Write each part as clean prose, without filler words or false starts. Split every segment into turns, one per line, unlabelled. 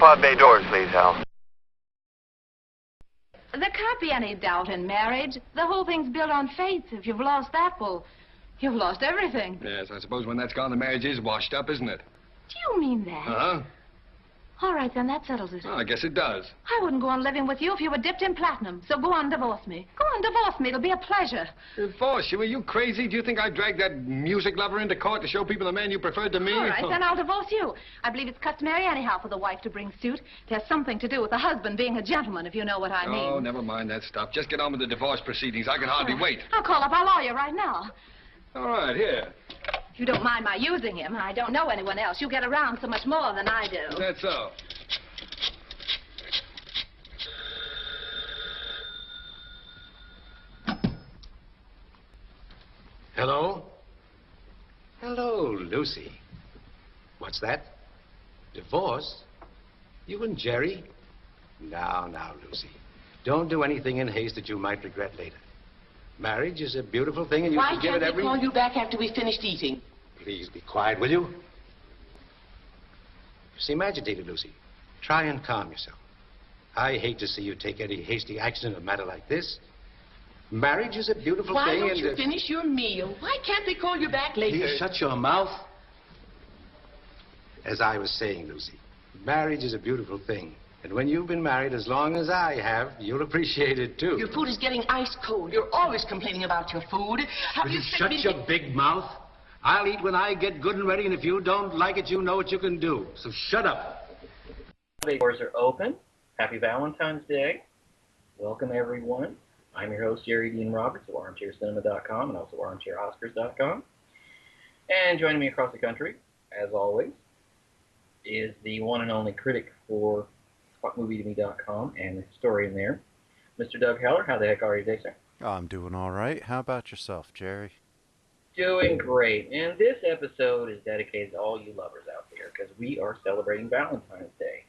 pod bay doors, please, Hal.
There can't be any doubt in marriage. The whole thing's built on faith. If you've lost that, well, you've lost everything.
Yes, I suppose when that's gone, the marriage is washed up, isn't it?
Do you mean that?
Uh-huh.
All right, then, that settles it.
Well, I guess it does.
I wouldn't go on living with you if you were dipped in platinum. So go on, divorce me. Go on, divorce me. It'll be a pleasure.
Divorce you? Are you crazy? Do you think I'd drag that music lover into court to show people the man you preferred to me?
All right, then I'll divorce you. I believe it's customary anyhow for the wife to bring suit. It has something to do with the husband being a gentleman, if you know what I mean.
Oh, never mind that stuff. Just get on with the divorce proceedings. I can hardly wait.
I'll call up our lawyer right now.
All right, here.
If you don't mind my using him, I don't know anyone else. You get around so much more than I do.
That's so.
Hello? Hello, Lucy. What's that? Divorce? You and Jerry? Now, Lucy. Don't do anything in haste that you might regret later. Marriage is a beautiful thing, and you should give it every...
Why can't we call you back after we finished eating?
Please be quiet, will you? You seem agitated, Lucy. Try and calm yourself. I hate to see you take any hasty action in a matter like this. Marriage is a beautiful
Why
thing,
don't you finish your meal? Why can't they call you back later?
Please shut your mouth. As I was saying, Lucy, marriage is a beautiful thing. And when you've been married as long as I have, you'll appreciate it, too.
Your food is getting ice cold. You're always complaining about your food. How
Will
do
you
expect
shut
me to
your big mouth? I'll eat when I get good and ready, and if you don't like it, you know what you can do. So shut up.
The doors are open. Happy Valentine's Day. Welcome, everyone. I'm your host, Jerry Dean Roberts of ArmchairCinema.com and also ArmchairOscars.com. And joining me across the country, as always, is the one and only critic for SpotMovieToMe.com and the historian there, Mr. Doug Heller. How the heck are you today, sir?
Oh, I'm doing all right. How about yourself, Jerry?
Doing great. And this episode is dedicated to all you lovers out there because we are celebrating Valentine's Day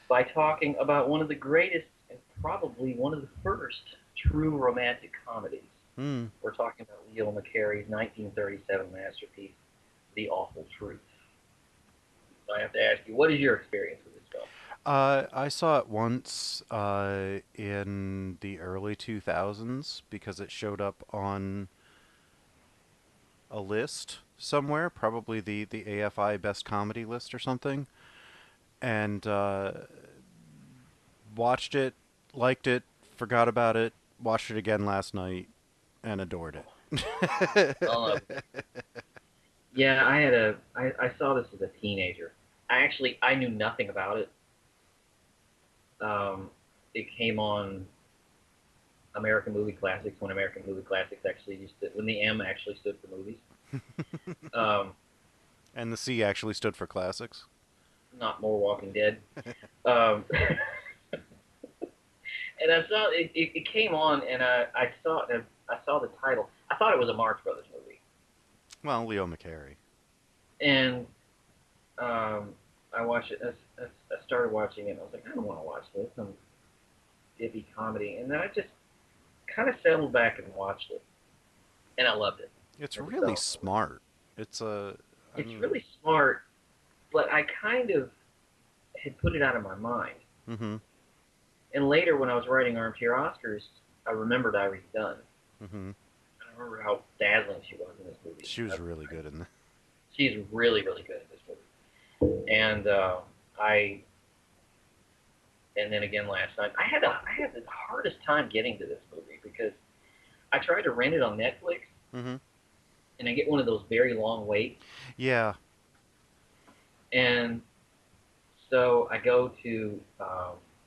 by talking about one of the greatest and probably one of the first true romantic comedies. We're talking about Leo McCary's 1937 masterpiece, The Awful Truth. So I have to ask you, what is your experience with this film?
I saw it once in the early 2000s because it showed up on a list somewhere, probably the AFI Best Comedy list or something, and watched it, liked it, forgot about it, watched it again last night, and adored it.
Yeah, I saw this as a teenager. I knew nothing about it. It came on American Movie Classics when American Movie Classics when the M actually stood for movies.
And the C actually stood for classics.
Not more Walking Dead. And I saw it came on, and I saw the title. I thought it was a Marx Brothers movie.
Well, Leo McCarey.
And I watched it. I started watching it, and I was like, I don't want to watch this. Some dippy comedy. And then I just kind of settled back and watched it, and I loved it.
It's really smart. It's
really smart, but I kind of had put it out of my mind.
Mm-hmm.
And later, when I was writing Armchair Oscars, I remembered Irene Dunne.
Mm-hmm.
I remember how dazzling she was in this movie.
She was really good in that.
She's really, really good in this movie. And and then again last night, I had the hardest time getting to this movie because I tried to rent it on Netflix,
mm-hmm.
and I get one of those very long waits.
Yeah.
And so I go to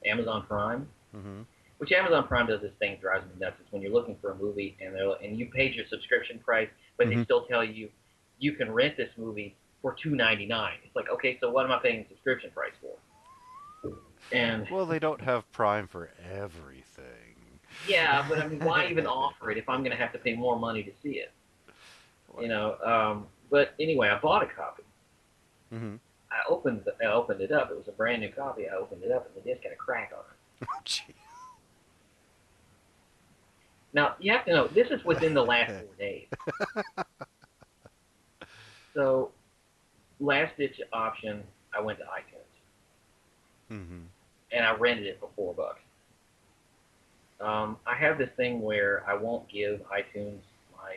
Amazon Prime,
mm-hmm.
which Amazon Prime does this thing that drives me nuts. It's when you're looking for a movie and you paid your subscription price, but
mm-hmm.
they still tell you you can rent this movie for $2.99. It's like, okay, so what am I paying the subscription price for? And
well, they don't have Prime for everything.
Yeah, but I mean, why even offer it if I'm going to have to pay more money to see it? You know. But anyway, I bought a copy.
Mm-hmm.
I opened it up. It was a brand new copy. I opened it up, and the disc had a crack on it.
Oh, gee.
Now you have to know this is within the last 4 days. So, last ditch option, I went to iTunes.
Mm-hmm.
and I rented it for $4. I have this thing where I won't give iTunes my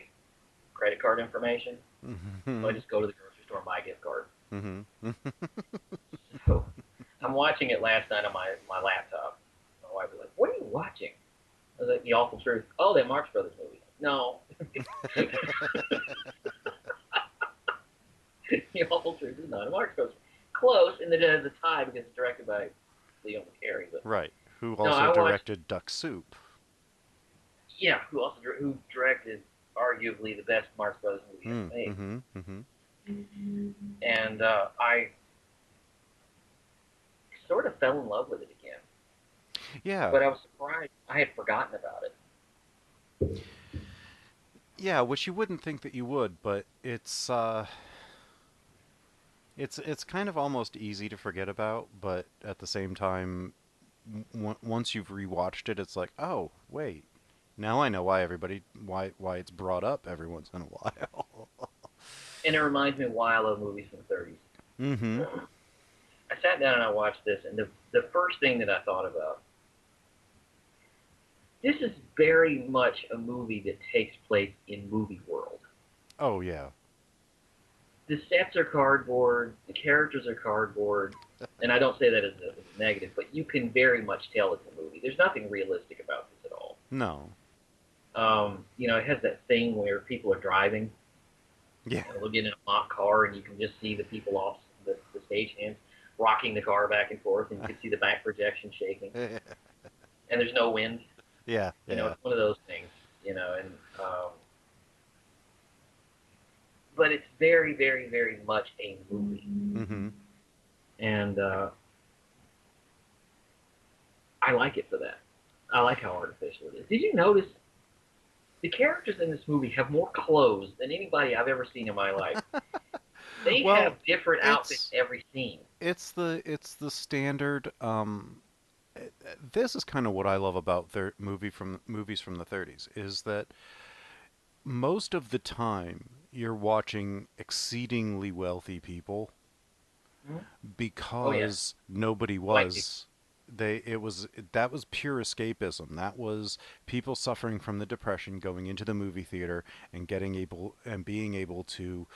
credit card information, so I just go to the grocery store and buy a gift card.
Mm-hmm.
So I'm watching it last night on my laptop. My wife was like, "What are you watching?" I was like, "The Awful Truth." Oh, that Marx Brothers movie. No. The Awful Truth is not a Marx Brothers. Close, and it has a tie because it's directed by Leo McCarey. But
Right. Who
no,
also
I watched.
directed Duck Soup.
Yeah, who directed arguably the best Marx Brothers movie ever made.
Mm-hmm. Mm-hmm.
And I sort of fell in love with it again.
Yeah.
But I was surprised I had forgotten about it.
Yeah, which you wouldn't think that you would, but it's kind of almost easy to forget about, but at the same time, once you've rewatched it, it's like, oh, wait, now I know why it's brought up every once in a while.
And it reminds me why I love movies from the 30s.
Mm-hmm.
I sat down and I watched this, and the first thing that I thought about, this is very much a movie that takes place in movie world.
Oh yeah.
The sets are cardboard, the characters are cardboard, and I don't say that as a negative, but you can very much tell it's a movie. There's nothing realistic about this at all.
No.
It has that thing where people are driving.
Yeah.
They'll get in a mock car, and you can just see the people off the stagehands rocking the car back and forth, and you can see the back projection shaking. And there's no wind.
Yeah.
You know, it's one of those things. But it's very, very, very much a movie.
Mm-hmm.
And I like it for that. I like how artificial it is. Did you notice the characters in this movie have more clothes than anybody I've ever seen in my life? They have different outfits every scene.
It's the standard. This is kind of what I love about movies from the 30s, is that most of the time you're watching exceedingly wealthy people because nobody was. That was pure escapism. That was people suffering from the depression going into the movie theater and being able to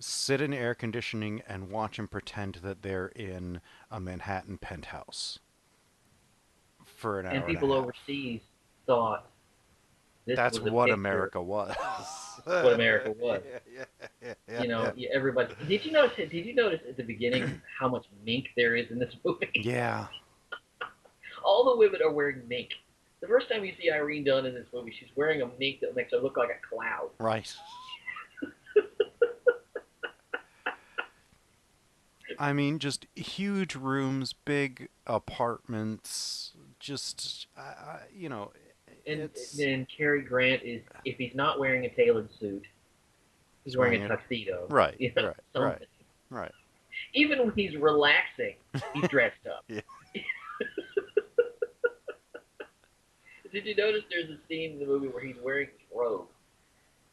sit in air conditioning and watch and pretend that they're in a Manhattan penthouse for an hour
and people overseas thought
that's what America was.
That's what America was.
Yeah.
Everybody. Did you notice at the beginning how much mink there is in this movie?
Yeah.
All the women are wearing mink. The first time you see Irene Dunne in this movie, she's wearing a mink that makes her look like a cloud.
Right. I mean, just huge rooms, big apartments, just,
And Cary Grant is, if he's not wearing a tailored suit, he's wearing a tuxedo.
Right, right.
Even when he's relaxing, he's dressed up.
Yeah.
Did you notice there's a scene in the movie where he's wearing his robe,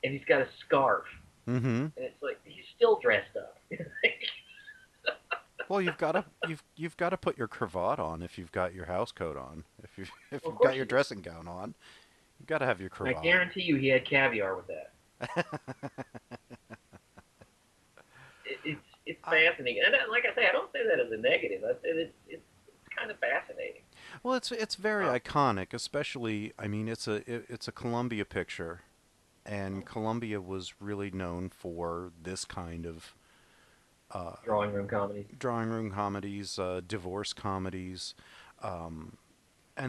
and he's got a scarf,
and
it's like he's still dressed up.
Well, you've got to put your cravat on if you've got your house coat on. If you've got your dressing gown on, you've got to have your cravat.
I guarantee you, he had caviar with that. It's fascinating, and like I say, I don't say that as a negative. I say it's kind of fascinating.
Well, it's very iconic, especially. I mean, it's a Columbia picture, and Columbia was really known for this kind of.
Drawing room comedies,
divorce comedies, and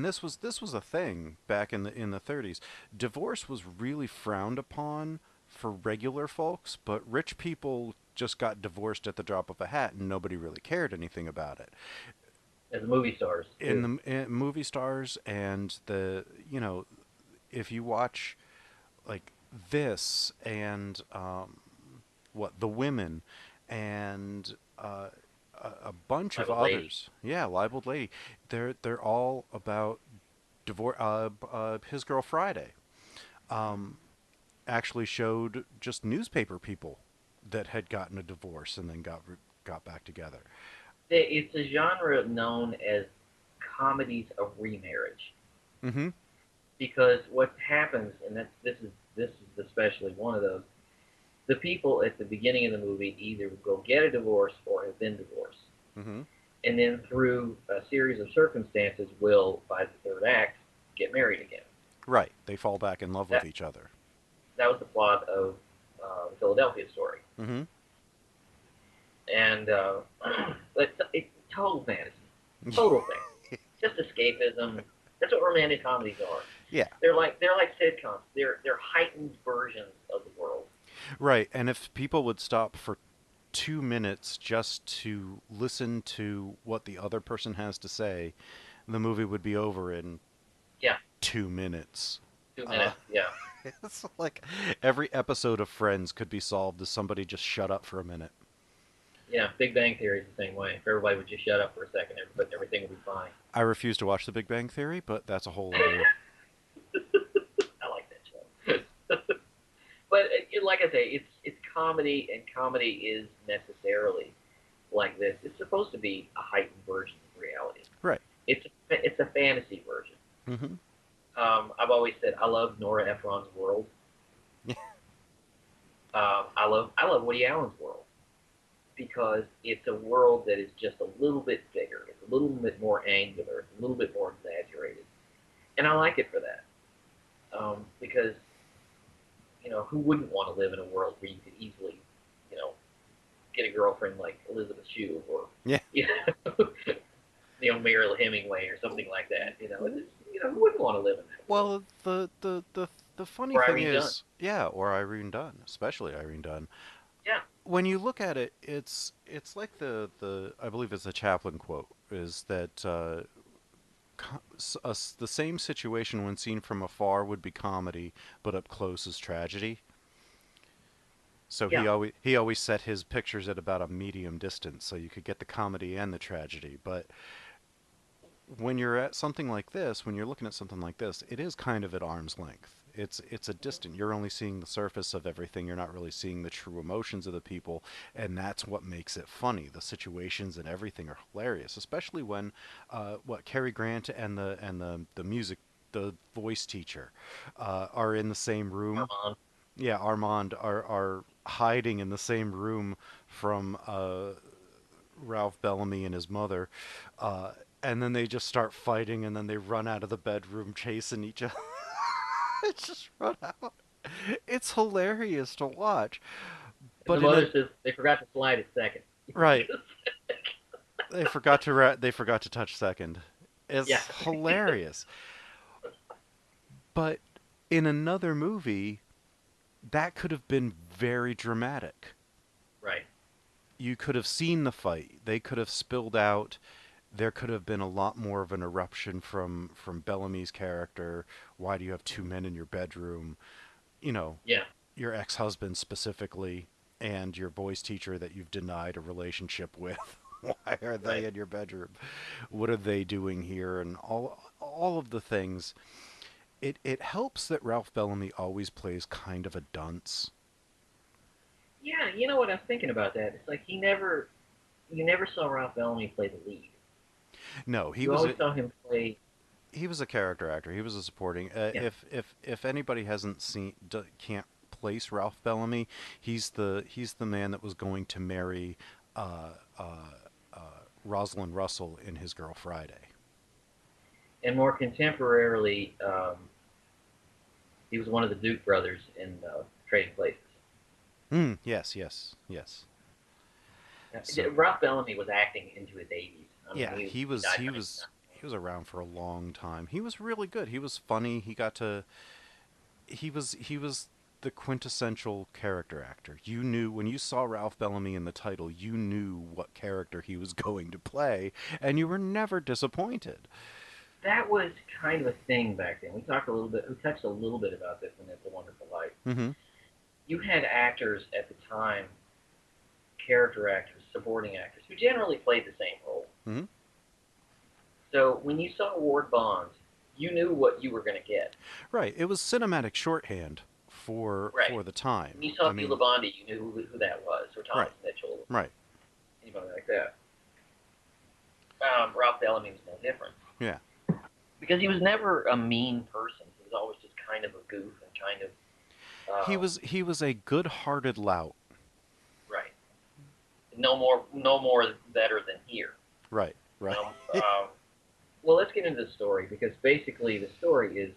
this was a thing back in the 30s. Divorce was really frowned upon for regular folks, but rich people just got divorced at the drop of a hat, and nobody really cared anything about it.
As movie stars,
in movie stars, and if you watch like this and The Women. And a bunch of others. Yeah, Libeled Lady. They're all about divorce. His Girl Friday actually showed just newspaper people that had gotten a divorce and then got back together.
It's a genre known as comedies of remarriage.
Mm-hmm.
Because what happens, and this is especially one of those, the people at the beginning of the movie either go get a divorce or have been divorced,
Mm-hmm.
and then through a series of circumstances will, by the third act, get married again.
Right. They fall back in love with
That
each other.
that was the plot of the Philadelphia story,
Mm-hmm.
and it's total fantasy, total fantasy, just escapism. That's what romantic comedies are.
Yeah.
They're like sitcoms. They're heightened versions of the world.
Right. And if people would stop for 2 minutes just to listen to what the other person has to say, the movie would be over in
Yeah,
2 minutes.
2 minutes. Yeah.
It's like every episode of Friends could be solved if somebody just shut up for a minute.
Yeah, Big Bang Theory is the same way. If everybody would just shut up for a second, everything would be fine.
I refuse to watch The Big Bang Theory, but that's a whole other...
I like that show. But like I say, it's comedy, and comedy is necessarily like this. It's supposed to be a heightened version of reality.
Right.
It's a fantasy version.
Mm-hmm.
I've always said I love Nora Ephron's world. I love Woody Allen's world because it's a world that is just a little bit bigger. It's a little bit more angular. It's a little bit more exaggerated, and I like it for that. Because who wouldn't want to live in a world where you could easily, get a girlfriend like Elizabeth Shue or
Yeah.
Muriel Hemingway or something like that. Who wouldn't want to live in that?
Well, the funny
Or
thing
Irene
is... Yeah, or Irene Dunne, especially Irene Dunne.
Yeah.
When you look at it, it's like the I believe it's a Chaplin quote, is that the same situation when seen from afar would be comedy, but up close is tragedy. So
Yeah.
he always set his pictures at about a medium distance, so you could get the comedy and the tragedy. But when you're at something like this, when you're looking at something like this, it is kind of at arm's length. It's a distant. You're only seeing the surface of everything. You're not really seeing the true emotions of the people, and that's what makes it funny. The situations and everything are hilarious, especially when Cary Grant and the voice teacher are in the same room.
Armand.
Yeah, Armand are hiding in the same room from Ralph Bellamy and his mother, and then they just start fighting, and then they run out of the bedroom chasing each other. They just run out. It's hilarious to watch.
And
But
the mother says they forgot to slide it second.
right, they forgot to touch second. It's
Yeah.
hilarious. But in another movie, that could have been very dramatic.
Right.
You could have seen the fight. They could have spilled out. There could have been a lot more of an eruption from Bellamy's character. Why do you have two men in your bedroom?
Yeah.
Your ex-husband specifically, and your voice teacher that you've denied a relationship with. Why are they
Right.
in your bedroom? What are they doing here? And all of the things. It helps that Ralph Bellamy always plays kind of a dunce.
Yeah, you know what I'm thinking about that? It's like you never saw Ralph Bellamy play the lead.
No, he
You
was
always saw him play.
he was a character actor. He was a supporting.
Yeah.
If anybody hasn't can't place Ralph Bellamy, he's the man that was going to marry Rosalind Russell in His Girl Friday.
And more contemporarily, he was one of the Duke brothers in Trading Places.
Yes. So-
Ralph Bellamy was acting into his 80s. I mean,
Yeah, he was around for a long time. He was really good. He was funny. He was the quintessential character actor. You knew when you saw Ralph Bellamy in the title, you knew what character he was going to play, and you were never disappointed.
That was kind of a thing back then. We touched a little bit about this in It's a Wonderful Life.
Mm-hmm.
You had actors at the time, character actors, supporting actors, who generally played the same role.
Mm-hmm.
So when you saw Ward Bond, you knew what you were going to get.
Right. It was cinematic shorthand for the time.
When you saw Bela Bondi, you knew who that was, or Thomas
Right.
Mitchell,
Right.
anybody like that. Ralph Bellamy was no different.
Yeah.
Because he was never a mean person. He was always just kind of a goof and kind of...
He was a good-hearted lout.
Right. No more better than here.
Right. Right.
Well, let's get into the story, because basically the story is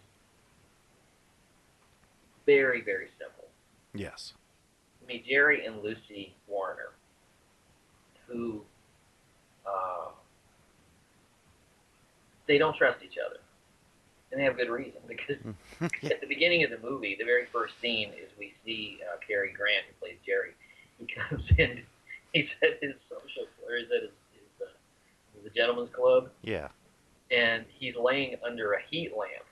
very, very simple.
Yes.
Meet Jerry and Lucy Warner, who they don't trust each other. And they have good reason, because at the beginning of the movie, the very first scene is we see Cary Grant, who plays Jerry. He comes in, he's at his social, or he's at the gentleman's club.
Yeah.
And he's laying under a heat lamp.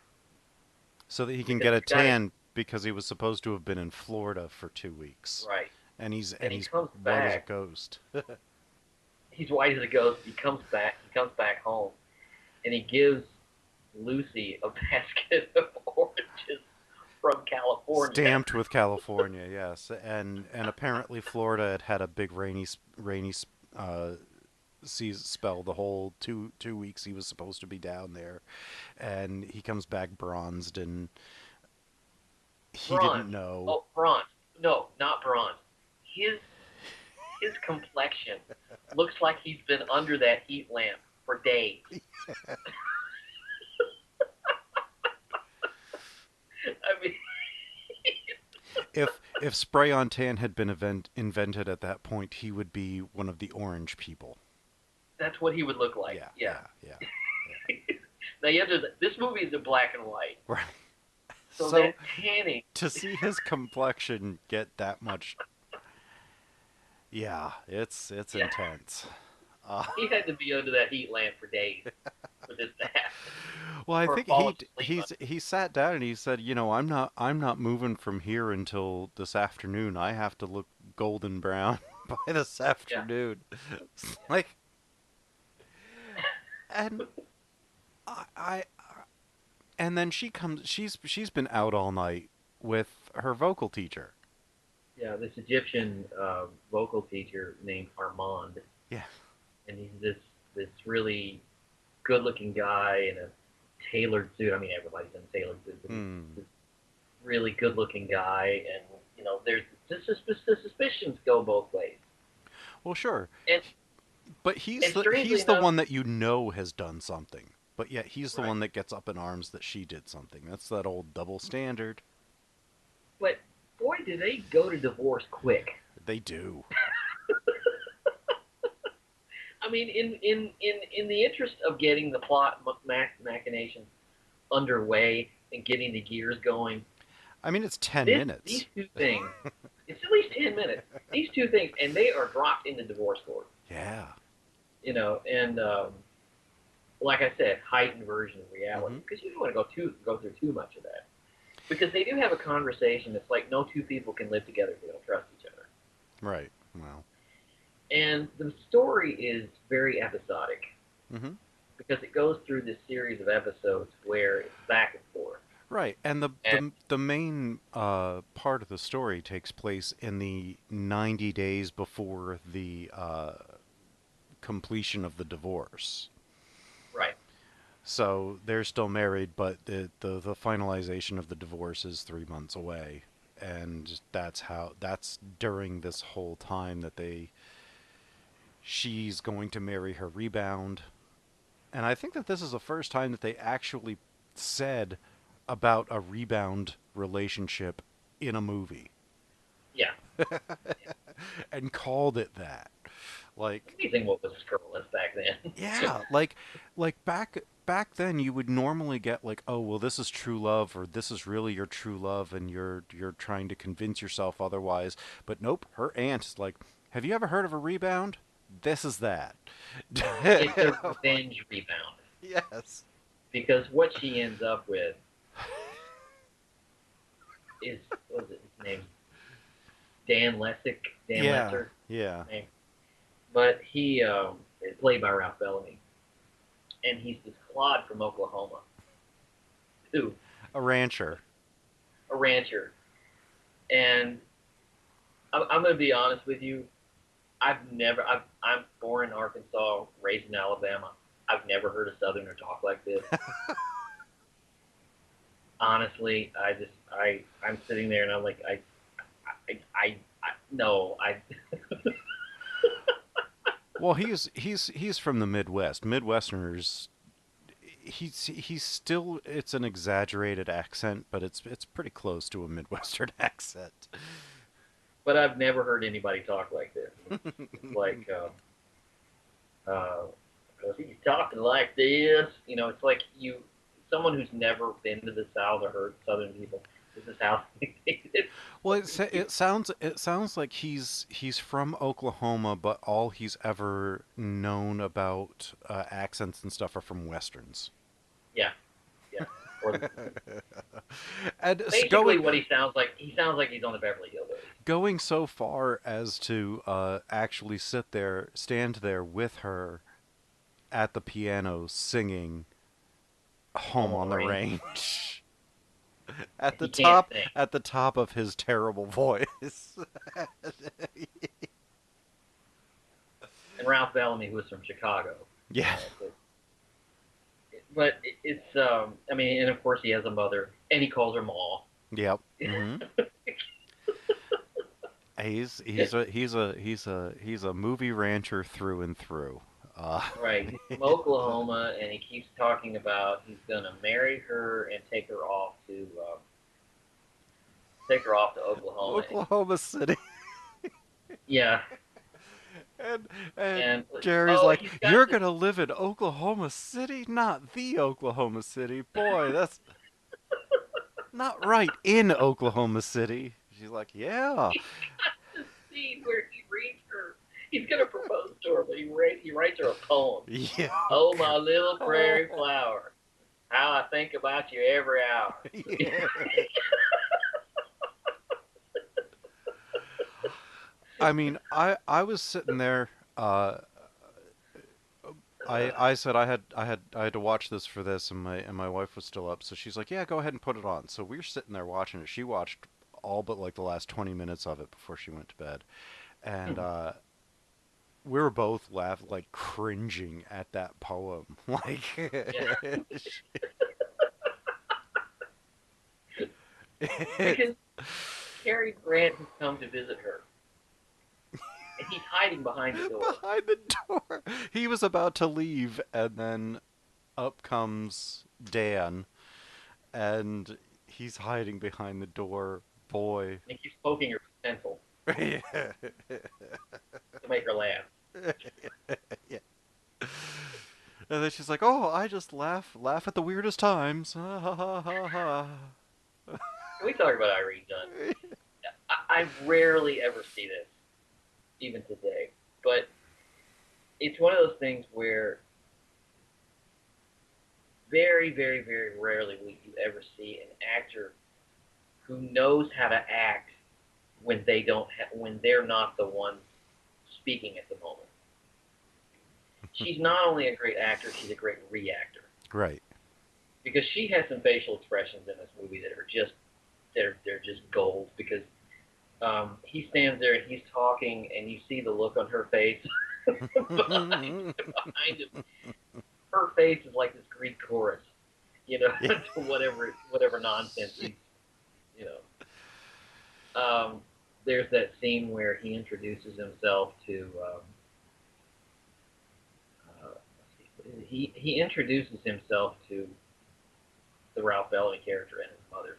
So that he can get a tan, because he was supposed to have been in Florida for 2 weeks.
Right.
And he's
comes
white as a
back.
ghost.
He's white as a ghost. He comes back home, and he gives Lucy a basket of oranges from California.
Stamped with California, yes. And apparently Florida had a big rainy spell the whole two weeks he was supposed to be down there. And he comes back bronzed, and he didn't know.
Oh, bronze. No, not bronze. His complexion looks like he's been under that heat lamp for days. I mean,
if spray on tan had been invented at that point, he would be one of the orange people.
That's what he would look like.
Yeah.
Now you have to. This movie is in black and white.
Right.
So that tanning.
To see his complexion get that much. Yeah, it's intense.
He had to be under that heat lamp for days with his dad.
Well, I think he sat down and he said, I'm not moving from here until this afternoon. I have to look golden brown by this afternoon. Yeah. Like, and and then she comes. She's been out all night with her vocal teacher.
Yeah, this Egyptian vocal teacher named Armand.
Yeah. And
he's this really good-looking guy in a tailored suit. I mean, everybody's in a tailored suit, but he's this really good-looking guy, and there's the suspicions go both ways.
Well, sure. But he's
the
one that has done something, but yet he's the one that gets up in arms that she did something. That's that old double standard.
But boy, do they go to divorce quick.
They do.
I mean, in the interest of getting the plot machinations underway and getting the gears going.
I mean, it's 10 minutes.
These two things. It's at least 10 minutes. These two things, and they are dropped in the divorce court.
Yeah.
And like I said, heightened version of reality, because you don't want to go through too much of that. Because they do have a conversation that's like no two people can live together if they don't trust each other.
Right. Well.
And the story is very episodic. Because it goes through this series of episodes where it's back and forth.
Right, and the main part of the story takes place in the 90 days before the completion of the divorce.
Right.
So they're still married, but the finalization of the divorce is 3 months away, and that's during this whole time that she's going to marry her rebound, and I think that this is the first time that they actually said about a rebound relationship in a movie.
Yeah.
And called it that. Like,
amazing what was scurrilous back then.
Yeah, like back then you would normally get like, oh, well, this is true love, or this is really your true love, and you're trying to convince yourself otherwise. But nope, her aunt is like, have you ever heard of a rebound? This is that.
It's a revenge rebound.
Yes.
Because what she ends up with is, what was it, his name? Dan Lessick? Lesser?
Yeah.
Name. But he is played by Ralph Bellamy. And he's this clod from Oklahoma. Who?
A rancher.
And I'm going to be honest with you. I'm born in Arkansas, raised in Alabama. I've never heard a Southerner talk like this. Honestly, I'm sitting there and I'm like, no,
Well, he's from the Midwest. Midwesterners, he's still, it's an exaggerated accent, but it's pretty close to a Midwestern accent.
but I've never heard anybody talk like this. It's like, he's talking like this. You know, it's like someone who's never been to the South or heard Southern people. This is how it's.
Well, it sounds like he's from Oklahoma, but all he's ever known about accents and stuff are from westerns.
Yeah, yeah. Or
And
basically, what he sounds like he's on the Beverly Hillbillies.
going so far as to actually stand there with her at the piano singing "Home on the Range." At the
He can't
top,
sing.
at the top of his terrible voice.
And Ralph Bellamy, who was from Chicago.
Yeah.
But it's I mean, and of course he has a mother, and he calls her Ma.
Yep. Hmm. He's a movie rancher through and through.
Right. He's from Oklahoma, and he keeps talking about he's gonna marry her and take her off to Oklahoma.
Oklahoma City.
Yeah.
And Gary's
oh,
like,
he's got
"You're
this-
gonna live in Oklahoma City, not the Oklahoma City, boy. That's not right in Oklahoma City." She's like, "Yeah."
the scene where he reads her. He's gonna propose to her, but he writes her a poem.
Yeah.
Oh, my little prairie flower, how I think about you every hour.
Yeah. I mean, I was sitting there. I said I had to watch this for this, and my wife was still up, so she's like, "Yeah, go ahead and put it on." So we were sitting there watching it. She watched all but like the last 20 minutes of it before she went to bed, and we were both laughing, like cringing at that poem, like.
Because Cary Grant has come to visit her. And he's hiding behind the door.
Behind the door. He was about to leave, and then up comes Dan, and he's hiding behind the door. Boy.
And he keeps poking her with a pencil
Yeah.
to make her laugh.
Yeah. And then she's like, "Oh, I just laugh at the weirdest times." Ha ha ha ha ha.
Can we talk about Irene Dunne? I rarely ever see this, even today. But it's one of those things where very, very, very rarely will you ever see an actor who knows how to act when when they're not the ones speaking at the moment. She's not only a great actor, she's a great reactor.
Right.
Because she has some facial expressions in this movie that are just they're just gold. Because he stands there and he's talking, and you see the look on her face behind him. Her face is like this Greek chorus, you know, to whatever nonsense he's, you know. There's that scene where he introduces himself to. He introduces himself to the Ralph Bellamy character and his mother,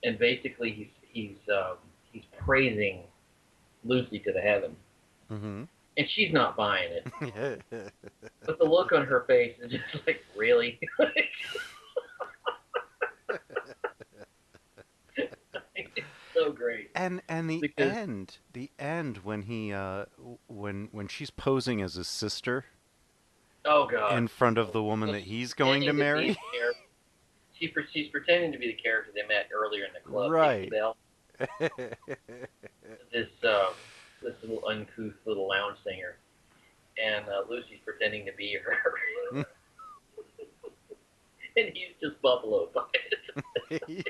and basically he's praising Lucy to the heaven,
Mm-hmm.
and she's not buying it. But the look on her face is just like, really? It's so great.
And the end when he when she's posing as his sister.
Oh God!
In front of the woman that he's going to marry.
She's pretending to be the character they met earlier in the club.
Right.
This little uncouth little lounge singer, and Lucy's pretending to be her, and he's just buffaloed by it.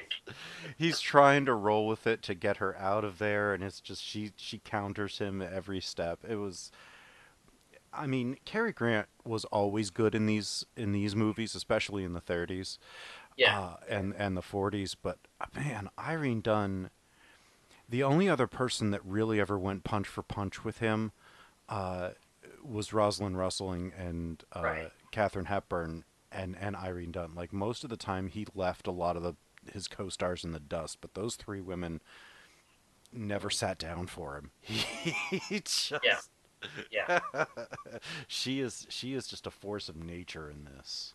He's trying to roll with it to get her out of there, and it's just she counters him at every step. It was I mean, Cary Grant was always good in these movies, especially in the 30s,
Yeah.
and the 40s. But man, Irene Dunne, the only other person that really ever went punch for punch with him, uh, was Rosalind Russell and
Right.
Katharine Hepburn and Irene Dunne. Like most of the time, he left a lot of his co-stars in the dust, but those three women never sat down for him. He
Yeah.
just
Yeah.
she is just a force of nature in this.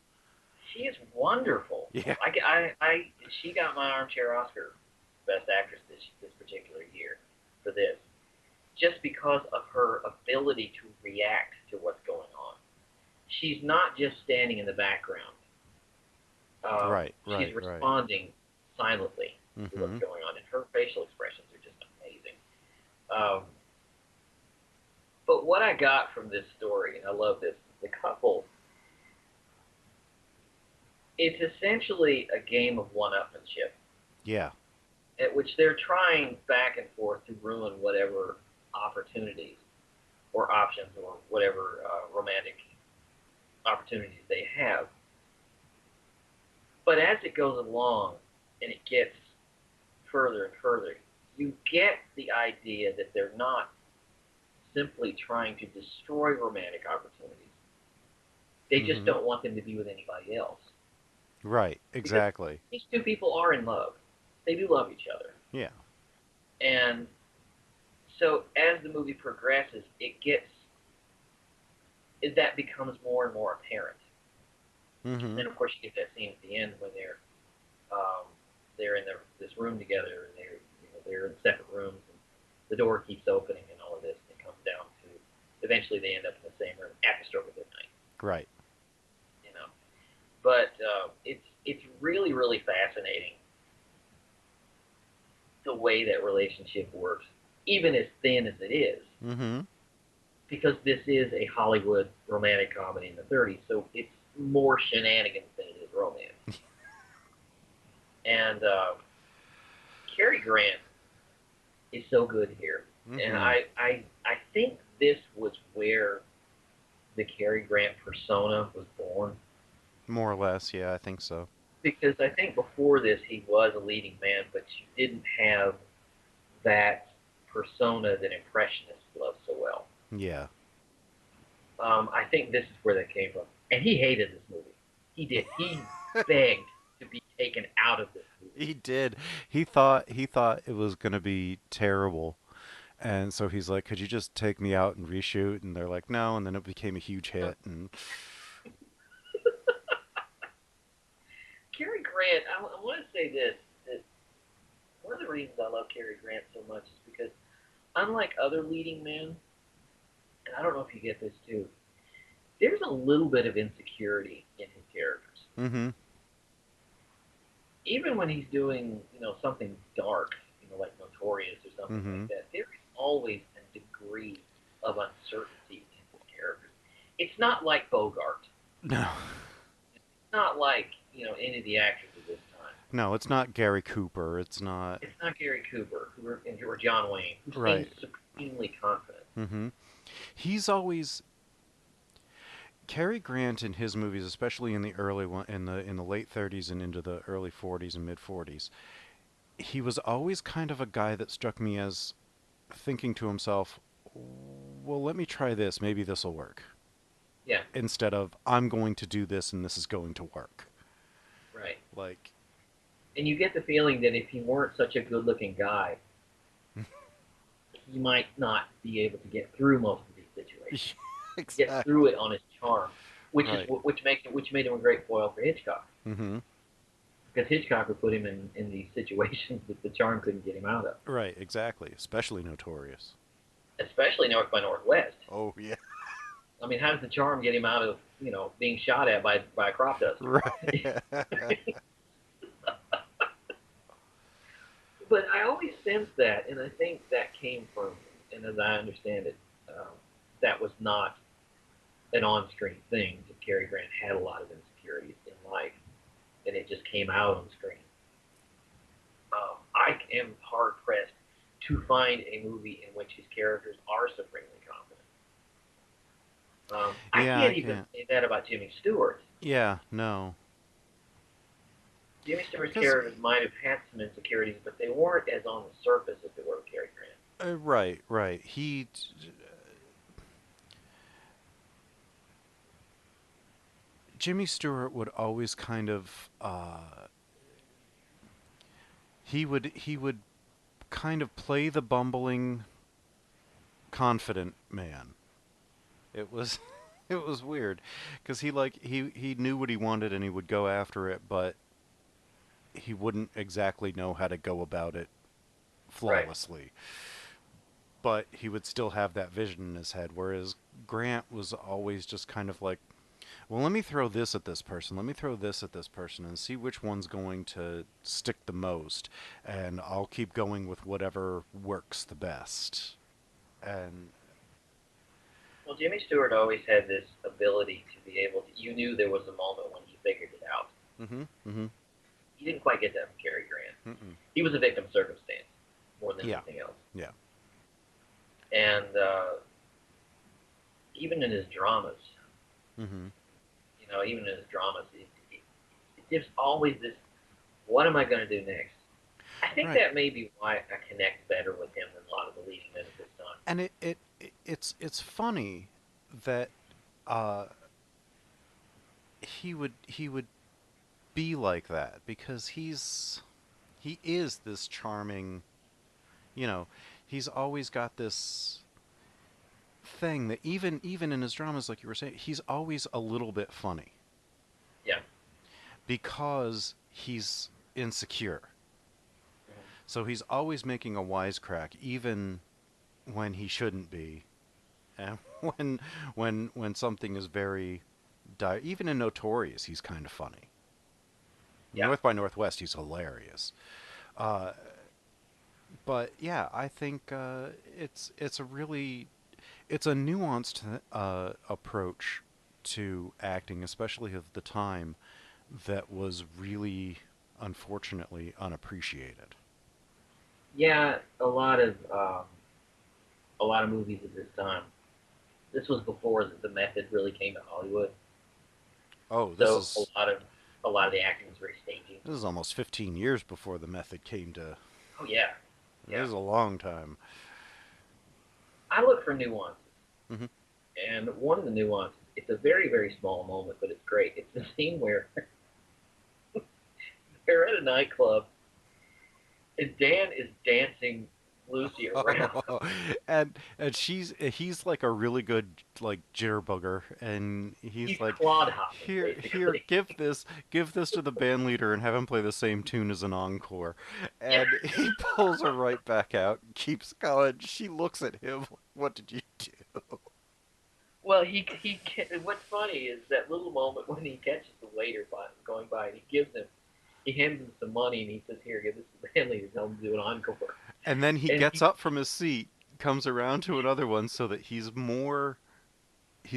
She is wonderful.
Yeah.
She got my armchair Oscar Best Actress this particular year for this, just because of her ability to react to what's going on. She's not just standing in the background.
Right,
She's
right.
responding silently to what's
Mm-hmm.
going on, and her facial expressions are just amazing. Um, but what I got from this story, and I love this, the couple, it's essentially a game of one-upmanship,
Yeah.
at which they're trying back and forth to ruin whatever opportunities or options or whatever romantic opportunities they have. But as it goes along and it gets further and further, you get the idea that they're not simply trying to destroy romantic opportunities. They just
Mhm.
don't want them to be with anybody else.
Right. Exactly.
These two people are in love. They do love each other.
Yeah.
And so as the movie progresses, that becomes more and more apparent.
Mm-hmm.
Then of course you get that scene at the end when they're in this room together, and they're in separate rooms, and the door keeps opening and all of this, and it comes down to eventually they end up in the same room at the stroke of midnight.
Right.
You know, but it's really, really fascinating the way that relationship works, even as thin as it is,
Mm-hmm.
because this is a Hollywood romantic comedy in the 30s, so it's more shenanigans than it is romance. And Cary Grant is so good here,
Mm-hmm.
and I think this was where the Cary Grant persona was born.
More or less, yeah, I think so.
Because I think before this he was a leading man, but you didn't have that persona that impressionists love so well.
Yeah.
I think this is where that came from. And he hated this movie. He did. He begged to be taken out of this movie.
He did. He thought it was gonna be terrible. And so he's like, "Could you just take me out and reshoot?" And they're like, "No." And then it became a huge hit. And
Cary Grant, I want to say this, that one of the reasons I love Cary Grant so much is because unlike other leading men, and I don't know if you get this too, there's a little bit of insecurity in his characters.
mm-hmm.
Even when he's doing, something dark, like Notorious or something
Mm-hmm.
like that, there is always a degree of uncertainty in his characters. It's not like Bogart.
No.
It's not like, any of the actors of this time.
No, it's not Gary Cooper. It's not.
It's not Gary Cooper or John Wayne, who
Right.
seems supremely confident.
Mm-hmm. He's always Cary Grant in his movies, especially in the early one, in the late 30s and into the early 40s and mid 40s. He was always kind of a guy that struck me as thinking to himself, "Well, let me try this. Maybe this will work."
Yeah,
Instead of "I'm going to do this and this is going to work."
right.
Like,
And you get the feeling that if he weren't such a good-looking guy, he might not be able to get through most of these situations.
exactly.
Get through it on his charm, which
Right.
which made him a great foil for Hitchcock.
Mm-hmm.
Because Hitchcock would put him in these situations that the charm couldn't get him out of,
Right. Exactly. Especially Notorious.
especially North by Northwest.
Oh yeah.
I mean, how does the charm get him out of being shot at by a crop duster?
Right.
But I always sensed that, and I think that came from, and as I understand it, that was not an on-screen thing. That Cary Grant had a lot of insecurities in life, and it just came out on screen. I am hard-pressed to find a movie in which his characters are supremely confident. I
Yeah, I
can't even
can't.
say that about Jimmy Stewart.
Yeah, no.
Jimmy Stewart's
Because,
characters might have had some insecurities, but they weren't as on the surface as they were with Cary Grant.
right, right. Jimmy Stewart would always kind of, he would kind of play the bumbling, confident man. It was, it was weird, because he knew what he wanted and he would go after it, but he wouldn't exactly know how to go about it
Right.
flawlessly. But he would still have that vision in his head, whereas Grant was always just kind of like, well, let me throw this at this person, let me throw this at this person, and see which one's going to stick the most, and I'll keep going with whatever works the best. And
Well, Jimmy Stewart always had this ability to be able to. You knew there was a moment when he figured it out.
mm-hmm, mm-hmm,
He didn't quite get that from Cary Grant.
mm-mm.
He was a victim of circumstance more than
Yeah,
anything else.
yeah,
And even in his dramas,
mm-hmm,
even in his dramas, there's always this, what am I going to do next? I think
right.
that may be why I connect better with him than a lot of the leading men at this time.
And it's funny that uh, he would be like that, because he is this charming, you know, he's always got this thing that even in his dramas, like you were saying, he's always a little bit funny
Yeah.
because he's insecure. So he's always making a wisecrack, even when he shouldn't be, and when something is very even in Notorious, he's kind of funny.
Yeah.
North by Northwest, he's hilarious. Uh, but yeah, I think it's a really it's a nuanced approach to acting, especially of the time, that was really unfortunately unappreciated.
Yeah, a lot of movies at this time. This was before the method really came to Hollywood.
Oh,
So a lot of the acting was very stagey.
this is almost 15 years before the method came to.
Oh yeah,
This
yeah.
is a long time.
I look for nuances,
Hmm.
and one of the nuances, it's a very very small moment, but it's great. It's the scene where they're at a nightclub, and Dan is dancing Lucy around.
And he's like a really good like jitterbugger, and he's
He's
like,
clod hopping
here,
basically.
give this to the band leader and have him play the same tune as an encore.
Yeah.
And he pulls her right back out, keeps going. She looks at him like, what did you do?
Well, what's funny is that little moment when he catches the waiter going by, and he hands him some money, and he says, "Here, give this to the band leader, tell him to do an encore."
And then he
And
gets up from his seat, comes around to another one so that he's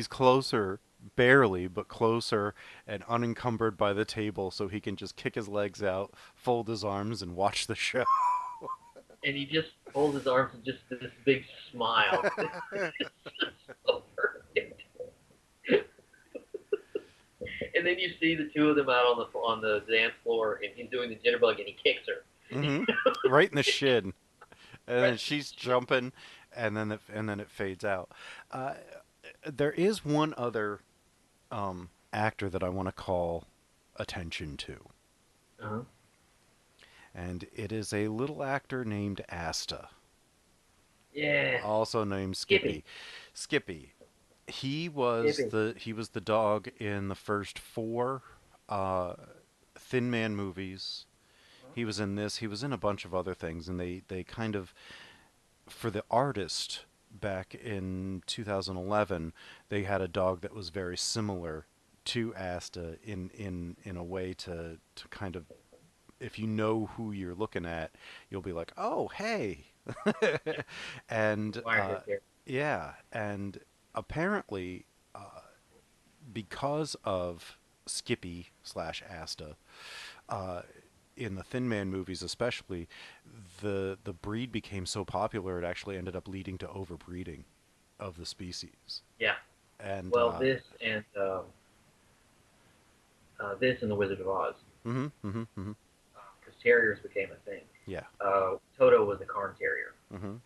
closer, barely, but closer and unencumbered by the table, so he can just kick his legs out, fold his arms, and watch the show.
he just folds his arms and just this big smile. It's just so perfect. And then you see the two of them out on the dance floor, and he's doing the jitterbug, and he kicks her.
Right in the shin, and then
Right.
she's jumping, and then it fades out. There is one other actor that I want to call attention to,
Uh-huh.
and it is a little actor named Asta,
Yeah.
also named
Skippy.
Skippy. He was the dog in the first four Thin Man movies. He was in this. He was in a bunch of other things, and they kind of, for the artist back in 2011, they had a dog that was very similar to Asta in a way to kind of, if you know who you're looking at, you'll be like, oh, hey. And
Right there.
yeah, and apparently, because of Skippy slash Asta, uh, in the Thin Man movies especially, the breed became so popular it actually ended up leading to overbreeding of the species.
Yeah.
And
Well, this and the Wizard of Oz, because terriers became a thing.
yeah.
Toto was a Cairn Terrier.
Hmm.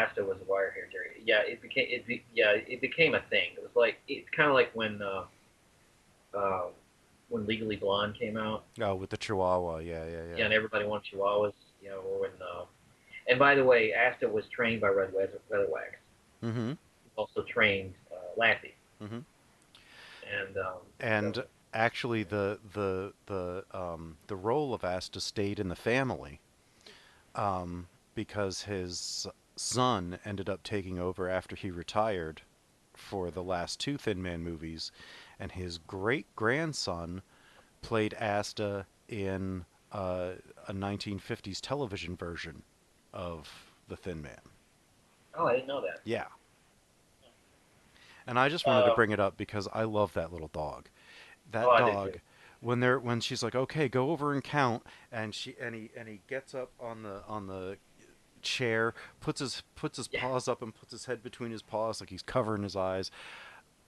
Asta was a wire hair terrier. Yeah, it became a thing. It was like it's kind of like when Legally Blonde came out.
Oh, with the Chihuahua, yeah,
Yeah, and everybody wanted Chihuahuas. When and by the way, Asta was trained by Red Weatherwax.
Mm-hmm.
Also trained Lassie.
Mm-hmm.
And
And actually, the role of Asta stayed in the family, because his son ended up taking over after he retired for the last two Thin Man movies, and his great grandson played Asta in a 1950s television version of the Thin Man.
oh, I didn't know that.
Yeah. And I just wanted to bring it up because I love that little dog. That
I did
dog,
too.
when she's like, "Okay, go over and count," and he gets up on the chair, puts his paws up and puts his head between his paws like he's covering his eyes.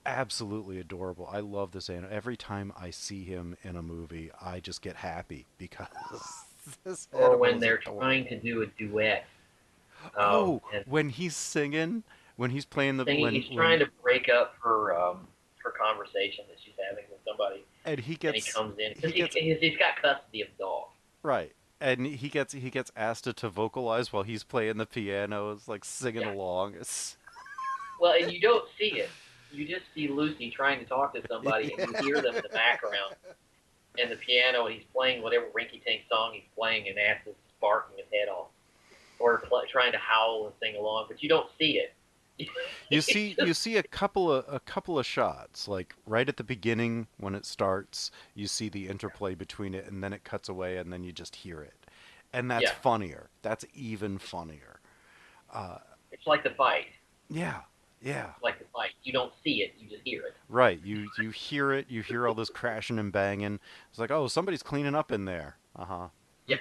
Absolutely adorable. I love this animal. Every time I see him in a movie, I just get happy because this
Or
animal
when
is
they're
adorable.
trying to do a duet.
Oh,
And
when he's singing, when he's playing the
singing, he's trying to break up her conversation that she's having with somebody,
and he
and he
gets
comes in
he
because
gets
he's got custody of the dog.
right, and he gets Asta to vocalize while he's playing the piano. It's like singing
Yeah.
along. It's
Well, and you don't see it. You just see Lucy trying to talk to somebody, and you hear them in the background and the piano, and he's playing whatever rinky-tink song he's playing, and Asta's barking his head off, or trying to howl and sing along, but you don't see it.
you see a couple of shots, like right at the beginning when it starts. You see the interplay between it, and then it cuts away, and then you just hear it, and that's
Yeah,
funnier. That's even funnier. Uh,
it's like the fight.
yeah, yeah.
It's like the fight. You don't see it, you just hear it.
Right. You hear it. You hear all this crashing and banging. It's like, oh, somebody's cleaning up in there. Uh-huh.
Yeah.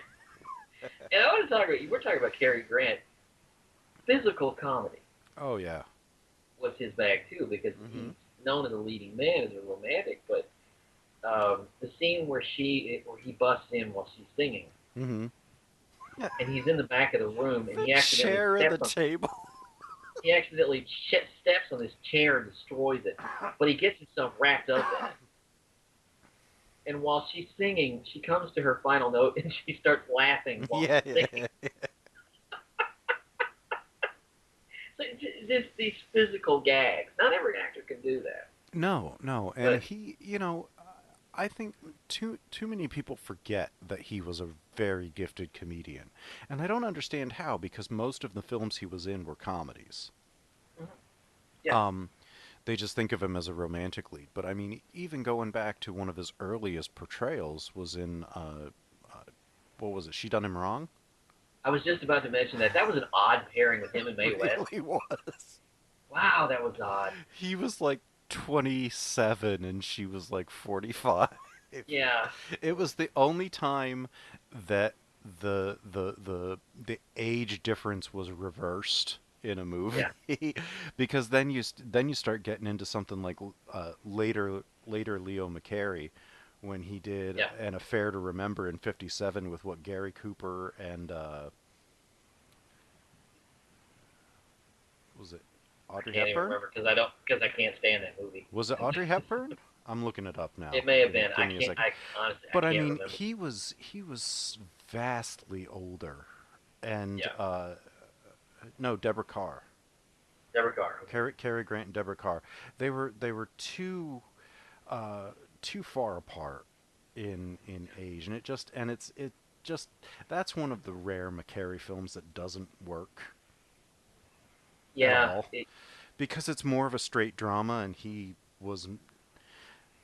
And I want to talk about, we're talking about Cary Grant. Physical comedy
Oh yeah.
was his bag too, because he's known as a leading man, as a romantic, but the scene where he busts in while she's singing,
Mm-hmm.
and he's in the back of the room, and
The
he
chair
accidentally
at the table.
he accidentally steps on this chair and destroys it, but he gets himself wrapped up in it. And while she's singing, she comes to her final note, and she starts laughing while
Yeah,
she's
yeah,
singing.
yeah.
So these physical gags. Not every actor can do that.
No, no, and
But-
he, I think too many people forget that he was a very gifted comedian, and I don't understand how, because most of the films he was in were comedies.
Yeah.
They just think of him as a romantic lead, but I mean, even going back to one of his earliest portrayals was in what was it? She Done Him Wrong?
I was just about to mention that. That was an odd pairing with him and Mae West.
Really was.
Wow, that was odd.
He was like 27 and she was like 45.
Yeah.
It was the only time that the age difference was reversed in a movie. Because then you start getting into something like later Leo McCarey, when he did An Affair to Remember in '57 with Gary Cooper and was it Audrey
I can't even
Hepburn?
remember because I can't stand that movie.
Was it Audrey Hepburn? I'm looking it up now.
It may have been.
Give me a second.
Honestly,
But
I
I
can't
mean,
remember.
he was vastly older, and no, Deborah Carr.
Deborah Carr. Okay.
Cary Grant and Deborah Carr. They were too far apart in age, and it just that's one of the rare McCarey films that doesn't work. At all. Because it's more of a straight drama, and he was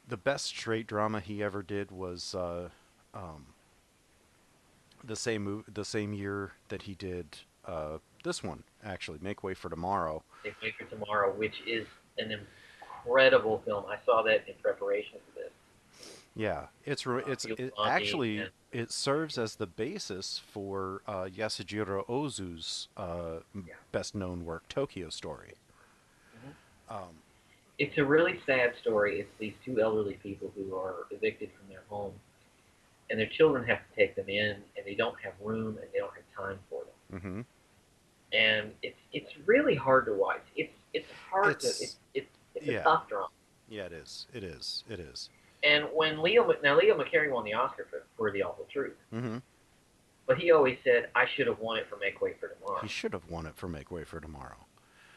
the best straight drama he ever did was the same year that he did this one, actually, Make Way for Tomorrow.
Make Way for Tomorrow, which is an incredible film. I saw that in preparation for this.
Yeah, it serves as the basis for Yasujiro Ozu's best known work, Tokyo Story.
It's a really sad story. It's these two elderly people who are evicted from their home, and their children have to take them in, and they don't have room, and they don't have time for them.
Mm-hmm.
And it's really hard to watch. It's hard
It's-
it's a
yeah.
tough drama.
Yeah, it is. It is. It is.
And when Leo McCarey won the Oscar for The Awful Truth,
Mm-hmm.
but he always said, I should have won it for Make Way for Tomorrow.
He should have won it for Make Way for Tomorrow.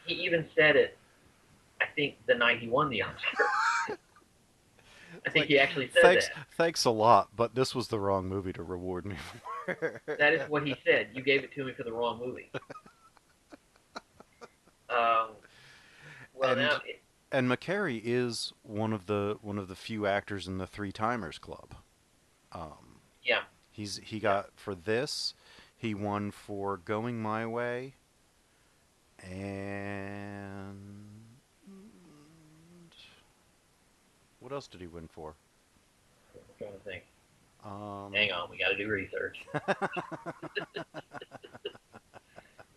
He even said it, I think, the night he won the Oscar. I think he actually said that.
Thanks a lot, but this was the wrong movie to reward me for.
That is what he said. You gave it to me for the wrong movie.
And McCarey is one of the few actors in the Three Timers Club.
Yeah.
He got for this. He won for Going My Way, and what else did he win for?
I'm trying to think. Hang on, we got to do research.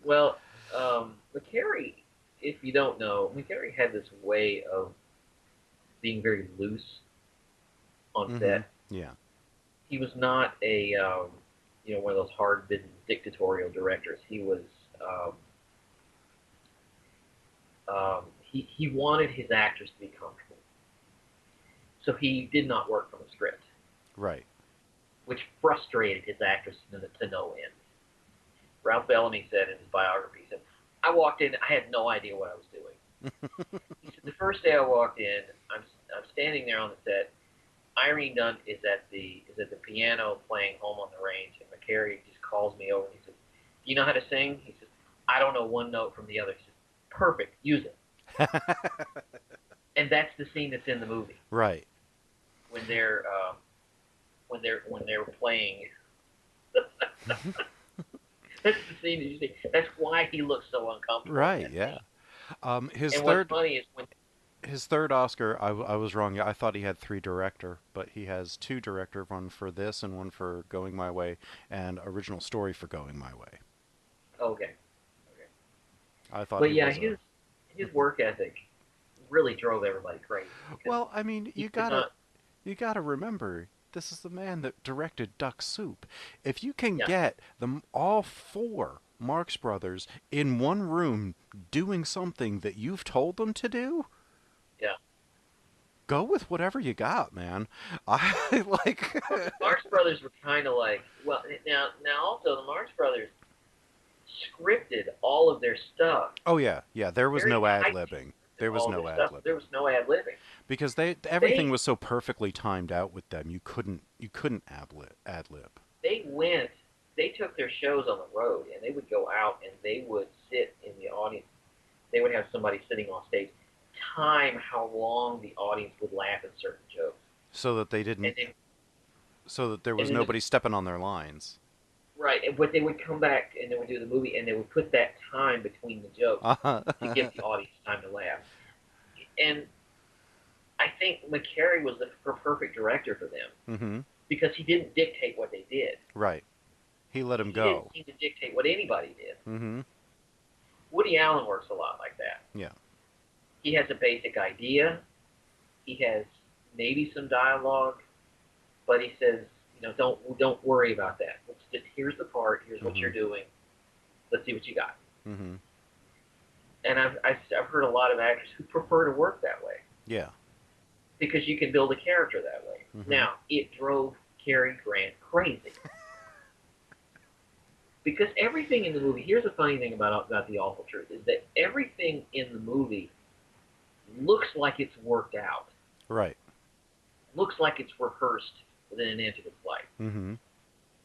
Well, McCarey, if you don't know, McCarey had this way of being very loose on set.
Yeah.
He was not a one of those hard-bitten dictatorial directors. He was he wanted his actors to be comfortable, so he did not work from a script.
Right.
Which frustrated his actors to no end. Ralph Bellamy said in his biography, he said, I walked in, I had no idea what I was doing. He said, the first day I walked in, I'm standing there on the set. Irene Dunne is at the piano playing Home on the Range, and McCarey just calls me over and he says, do you know how to sing? He says, I don't know one note from the other. He says, perfect, use it. And that's the scene that's in the movie.
Right.
When they're playing. That's the scene that you see. That's why he looks so uncomfortable.
Right. Yeah. His
and
third.
What's funny is when
his third Oscar, I was wrong. I thought he had 3 director, but he has 2 director, one for this and one for Going My Way, and original story for Going My Way.
Okay.
I thought.
But yeah, his work ethic really drove everybody crazy.
Well, I mean, you gotta remember, this is the man that directed Duck Soup. If you can get them all 4 Marx Brothers in one room doing something that you've told them to do, go with whatever you got, man. I like.
Marx Brothers were kind of like, well, now also the Marx Brothers scripted all of their stuff.
Oh yeah. There was no ad-libbing. There was no ad-libbing.
There was no ad-libbing.
Because everything was so perfectly timed out with them. You couldn't ad-lib.
They took their shows on the road, and they would go out and they would sit in the audience. They would have somebody sitting on stage, time how long the audience would laugh at certain jokes.
So that they didn't. So that there was nobody stepping on their lines.
Right, but they would come back and they would do the movie, and they would put that time between the jokes to give the audience time to laugh. And I think McCarey was the perfect director for them because he didn't dictate what they did.
Right, he let them go.
He didn't seem to dictate what anybody did. Woody Allen works a lot like that.
Yeah,
he has a basic idea. He has maybe some dialogue, but he says, don't worry about that. Let's just, here's the part. Here's what you're doing. Let's see what you got. And I've heard a lot of actors who prefer to work that way.
Yeah.
Because you can build a character that way. Now, it drove Cary Grant crazy. Because everything in the movie, here's the funny thing about The Awful Truth, is that everything in the movie looks like it's worked out.
Right.
Looks like it's rehearsed within an inch of its life.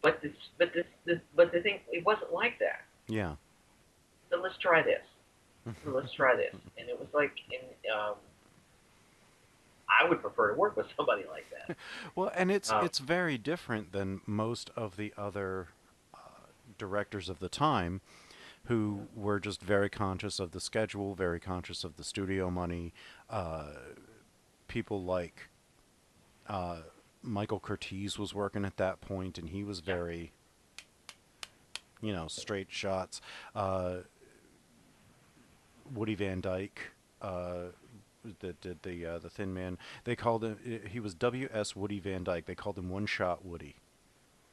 But the thing, it wasn't like that.
Yeah.
So let's try this. Let's try this. And it was like, I would prefer to work with somebody like that.
Well, and it's very different than most of the other directors of the time who were just very conscious of the schedule, very conscious of the studio money. People like Michael Curtiz was working at that point, and he was very, straight shots. Woody Van Dyke, that did the Thin Man. They called him. He was W.S. Woody Van Dyke. They called him One Shot Woody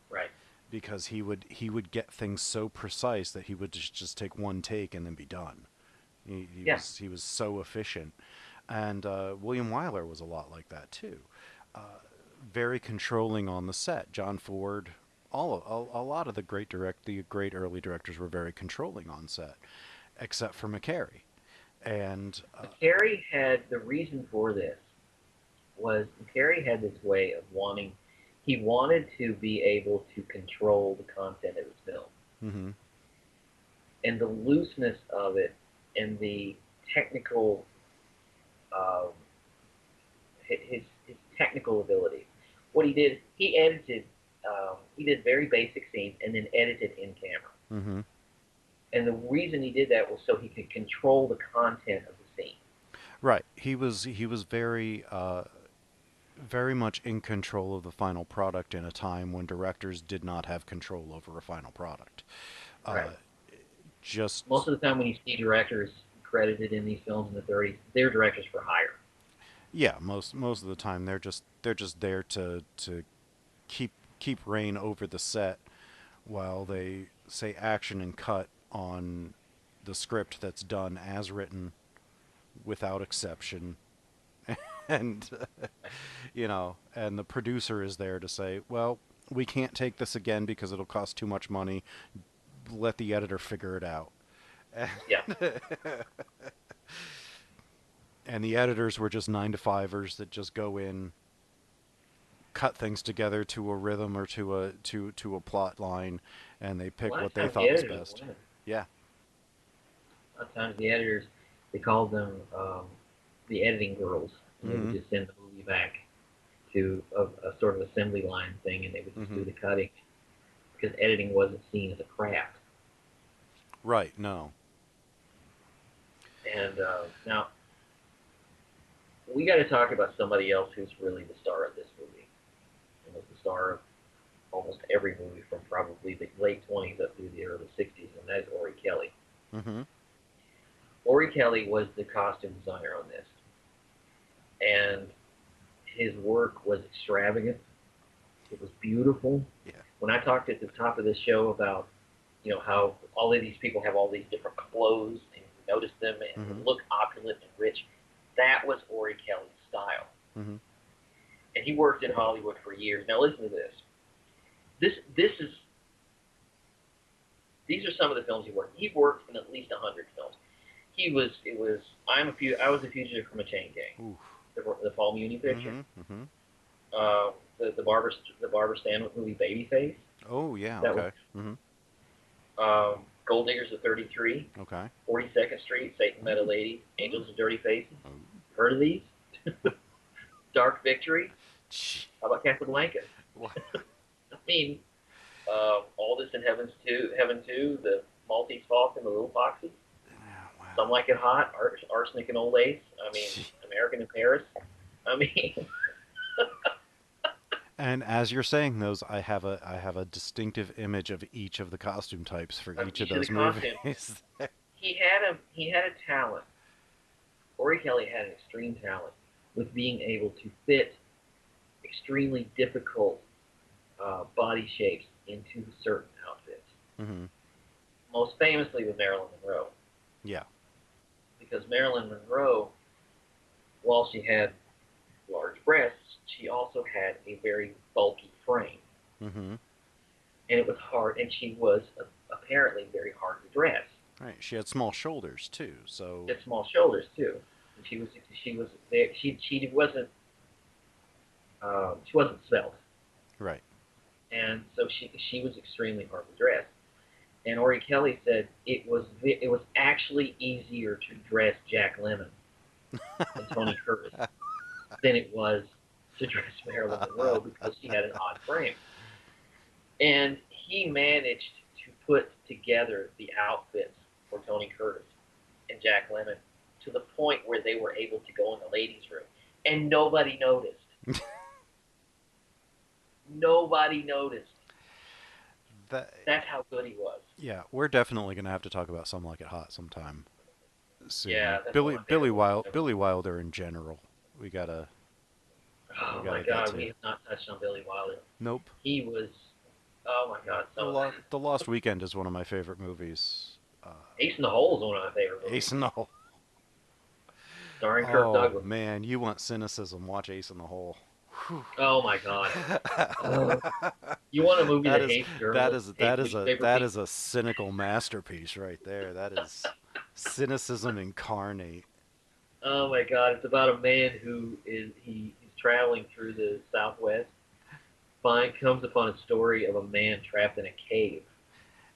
Right.
because he would get things so precise that he would just take one take and then be done.
Yeah.
He was so efficient, and William Wyler was a lot like that too. Very controlling on the set. John Ford, a lot of the great early directors were very controlling on set, except for McCarey. And
McCarey had the reason for this was McCarey had this way of he wanted to be able to control the content of his film.
mhm,
And the looseness of it and the technical, his technical ability. What he did, he did very basic scenes and then edited in camera.
mhm.
And the reason he did that was so he could control the content of the scene.
Right. He was very much in control of the final product in a time when directors did not have control over a final product.
Right.
Just
Most of the time when you see directors credited in these films in the 30s, they're directors for hire.
yeah, most of the time they're just there to keep reign over the set while they say action and cut on the script that's done as written without exception. And and the producer is there to say, well, we can't take this again because it'll cost too much money. Let the editor figure it out.
Yeah.
And the editors were just 9-to-5ers that just go in, cut things together to a rhythm or to a plot line, and they pick what they thought was best. Yeah.
A lot of times the editors, they called them the editing girls. And they would just send the movie back to a sort of assembly line thing, and they would just do the cutting because editing wasn't seen as a craft.
Right. No.
And now we got to talk about somebody else who's really the star of this movie, and was the star of almost every movie from probably the late 20s up through the early 60s, and that is Ori Kelly.
Mm-hmm.
Ori Kelly was the costume designer on this, and his work was extravagant. It was beautiful.
Yeah.
When I talked at the top of this show about, how all of these people have all these different clothes and you notice them and look opulent and rich, that was Ori Kelly's style.
Mm-hmm.
And he worked in Hollywood for years. Now listen to this. These are some of the films he worked. He worked in at least 100 films. I Was a Fugitive from a Chain Gang. The Paul Muni picture. The Barbara Stanwyck movie Babyface.
Oh yeah.
That
Okay.
Gold Diggers of 33.
Okay.
42nd Street, Satan Met a Lady, Angels of Dirty Faces. Heard of these? Dark Victory. How about Casablanca?
What?
I mean, All This in Heaven Too, The Maltese Falcon, and The Little Foxes.
Wow.
Some Like It Hot, Arsenic and Old Lace. I mean, American in Paris. I mean.
And as you're saying those, I have a distinctive image of each of the costume types for each of those movies.
He had a talent. Ori Kelly had an extreme talent with being able to fit extremely difficult body shapes into certain outfits.
Mm-hmm.
Most famously with Marilyn Monroe.
Yeah.
Because Marilyn Monroe, while she had large breasts, she also had a very bulky frame.
Mm-hmm.
And it was hard, and she was apparently very hard to dress.
Right. She had small shoulders too, so.
She had small shoulders too. And she wasn't svelte.
Right.
And so she was extremely hard to dress. And Ori Kelly said it was actually easier to dress Jack Lemmon and Tony Curtis than it was to dress Marilyn Monroe because she had an odd frame. And he managed to put together the outfits for Tony Curtis and Jack Lemmon to the point where they were able to go in the ladies' room. And nobody noticed. Nobody noticed. That's how good he was.
Yeah, we're definitely going to have to talk about Some Like It Hot sometime. See,
Yeah, that's one of my favorite movies ever.
Billy Wilder in general. We gotta
Oh
we
my
gotta get
God,
to.
we have not touched on Billy Wilder.
Nope.
He was, oh my God, so
The Lost Weekend is one of my favorite movies.
Ace in the Hole is one of my favorite movies,
Ace in the Hole.
starring Kirk
Oh
Douglas.
man, you want cynicism? Watch Ace in the Hole.
Oh my God. You want a movie
that
that
is
hates journalists, hates newspaper
that
people?
is a cynical masterpiece right there. That is cynicism incarnate.
Oh my God, it's about a man who he's traveling through the Southwest, comes upon a story of a man trapped in a cave.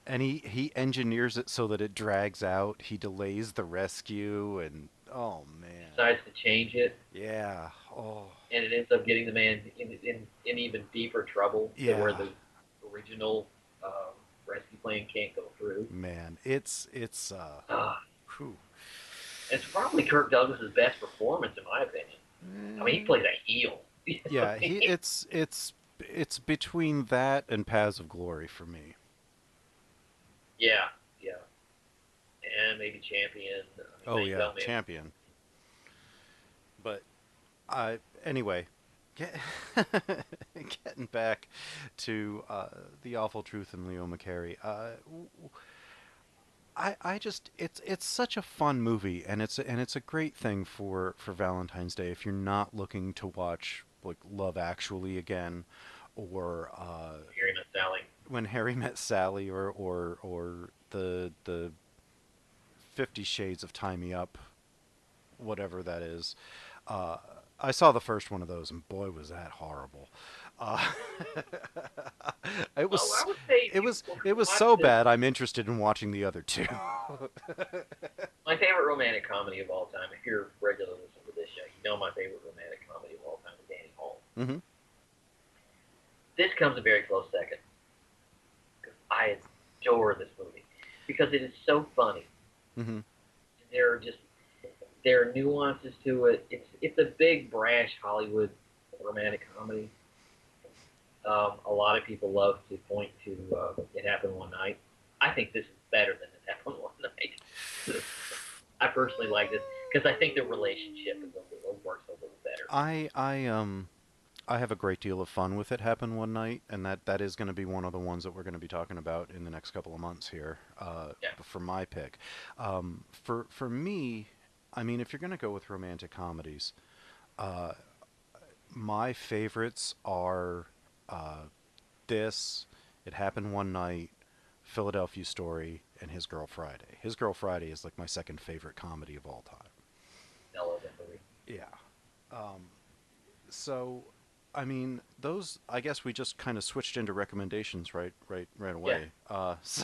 And he engineers it so that it drags out. He delays the rescue, and oh man,
Decides to change it,
yeah, oh
and it ends up getting the man in even deeper trouble to where
yeah,
the original rescue plane can't go through.
man, it's
Uh,
whew.
it's probably Kirk Douglas's best performance, in my opinion. I mean, he plays a heel. You know what
Yeah,
I mean?
it's between that and Paths of Glory for me.
Yeah, yeah. And maybe Champion.
Oh yeah,
Maybe.
Champion. But anyway, get, getting back to the awful truth in Leo McCarey. I just it's such a fun movie, and it's a great thing for Valentine's Day if you're not looking to watch like Love Actually again, or
Harry Met Sally.
When Harry Met Sally, or the 50 Shades of Tie Me Up, whatever that is. Uh, I saw the first one of those, and boy, was that horrible. Uh, it
Well,
was
I would say
it was so bad. I'm interested in watching the other two.
my favorite romantic comedy of all time. If you're a regular listener to this show, you know my favorite romantic comedy of all time is Danny Hall.
hmm
This comes a very close second. Because I adore this movie because it is so funny.
hmm
There are nuances to it. It's a big brash Hollywood romantic comedy. A lot of people love to point to It Happened One Night. I think this is better than It Happened One Night. I personally like this because I think the relationship works a little better.
I have a great deal of fun with It Happened One Night, and that is going to be one of the ones that we're going to be talking about in the next couple of months here.
Yeah.
For my pick, for me, I mean, if you're going to go with romantic comedies, my favorites are this, It Happened One Night, Philadelphia Story, and His Girl Friday. His Girl Friday is like my second favorite comedy of all time.
I love that movie.
Yeah. So, I mean, those. I guess we just kind of switched into recommendations right away. So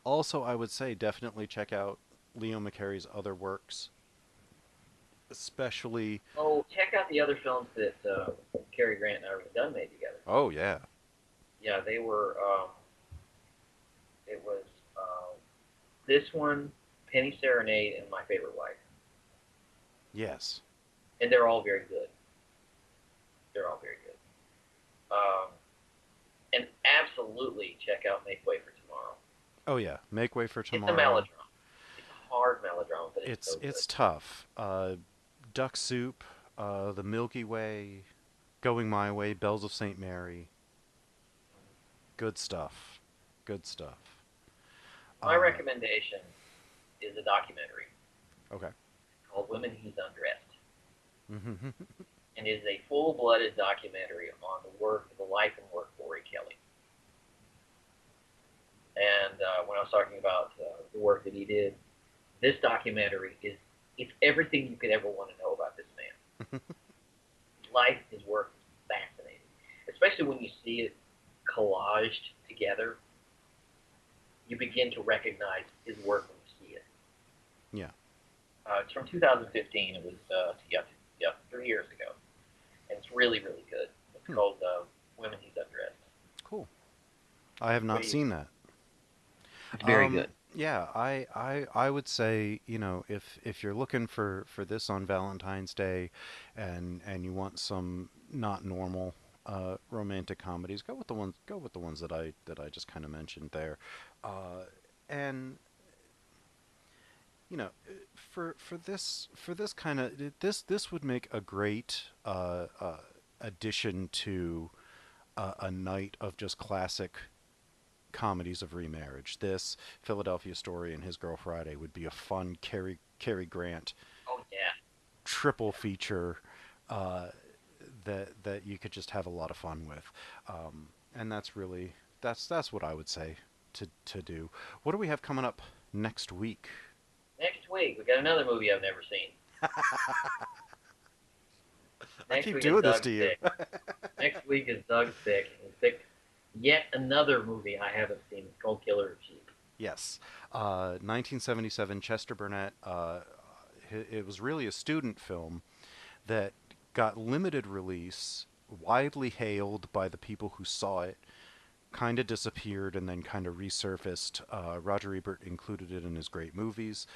also, I would say definitely check out Leo McCarey's other works, especially.
Oh, check out the other films that Cary Grant and Irene Dunne made together.
Oh yeah.
Yeah, they were. It was this one, Penny Serenade, and My Favorite Wife,
Yes.
and they're all very good. They're all very good. And absolutely check out Make Way for Tomorrow.
Oh yeah. Make Way for Tomorrow.
It's a melodrama. It's a hard melodrama, but it's so good.
It's tough. Duck Soup, The Milky Way, Going My Way, Bells of St. Mary. Good stuff. Good stuff.
My recommendation is a documentary
Okay.
called Women He's Undressed. And is a full-blooded documentary on the life and work of Rory Kelly. And when I was talking about the work that he did, this documentary it's everything you could ever want to know about this man. Life, his work is fascinating, especially when you see it collaged together. You begin to recognize his work when you see it.
Yeah.
It's from 2015. It was 3 years ago, and it's really, really good. It's called Women He's Undressed.
Cool. I have not seen that.
It's very good.
Yeah, I would say, you know, if you're looking for this on Valentine's Day, and you want some not normal romantic comedies, go with the ones that I just kind of mentioned there, and you know, for this kind of this would make a great addition to a night of just classic comedies of remarriage. This Philadelphia Story and His Girl Friday would be a fun Cary Grant
Oh yeah.
triple feature that you could just have a lot of fun with, and that's what I would say to do. What do we have coming up next week?
Next week we got another movie I've never seen.
I
Next
keep
week
doing
is
this
Doug's
to you.
pick. Next week is Doug's pick. He picked yet another movie I haven't seen. It's called Killer of Sheep.
Yes, 1977 Chester Burnett. It was really a student film that got limited release, widely hailed by the people who saw it, kind of disappeared and then kind of resurfaced. Roger Ebert included it in his great movies.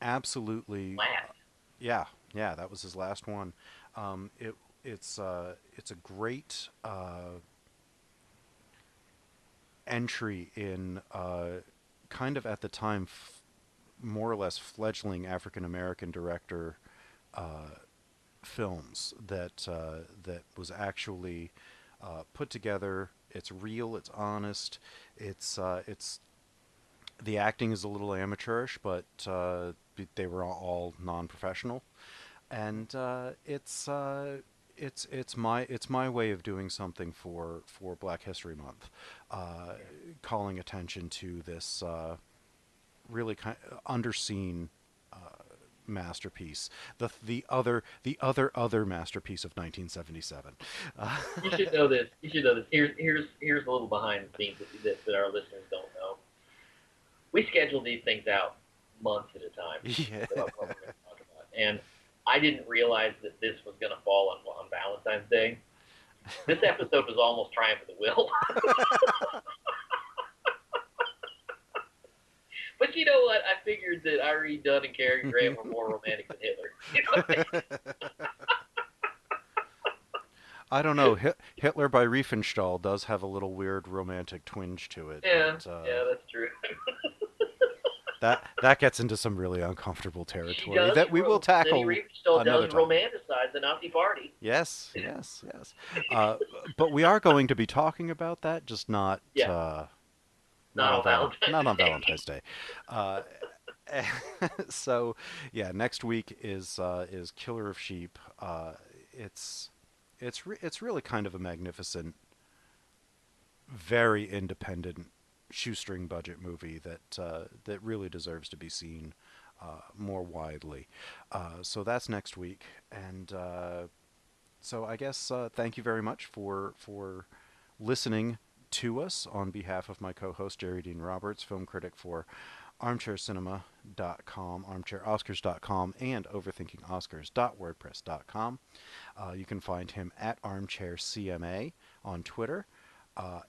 Absolutely.
Last.
Yeah, that was his last one. It's a great entry in kind of at the time more or less fledgling African American director films that was actually put together. It's real. It's honest. It's the acting is a little amateurish, but they were all non-professional, and it's my way of doing something for Black History Month, calling attention to this really kind underseen masterpiece, the other masterpiece of 1977.
You should know this. Here's a little behind the scenes that our listeners don't know. We schedule these things out months at a time.
Yeah.
About what we're going to talk about. And I didn't realize that this was going to fall on Valentine's Day. This episode was almost Triumph of the Will. But you know what? I figured that Irene, Dunne, and Cary Grant were more romantic than Hitler. You know what I mean?
I don't know. Hitler by Riefenstahl does have a little weird romantic twinge to it.
Yeah,
but,
yeah, that's true.
that gets into some really uncomfortable territory
Does
that we will tackle
Riefenstahl
another
does
time.
romanticize the Nazi Party.
Yes. But we are going to be talking about that, just not
Not on
Valentine's Day. So, yeah, next week is Killer of Sheep. It's really kind of a magnificent, very independent, shoestring budget movie that really deserves to be seen more widely. So that's next week, and so I guess thank you very much for listening to us on behalf of my co-host Jerry Dean Roberts, film critic for armchaircinema.com, armchairoscars.com, and overthinkingoscars.wordpress.com. You can find him at armchaircma on Twitter,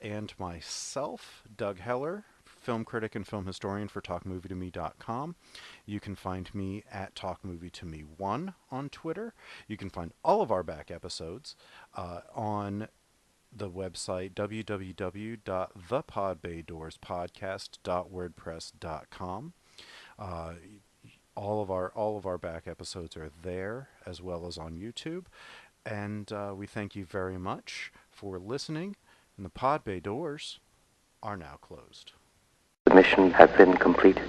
and myself, Doug Heller, film critic and film historian for talkmovietome.com. You can find me at talkmovietome1 on Twitter. You can find all of our back episodes on the website www.thepodbaydoorspodcast.wordpress.com. All of our back episodes are there, as well as on YouTube. And we thank you very much for listening. And the Pod Bay doors are now closed.
The mission has been completed.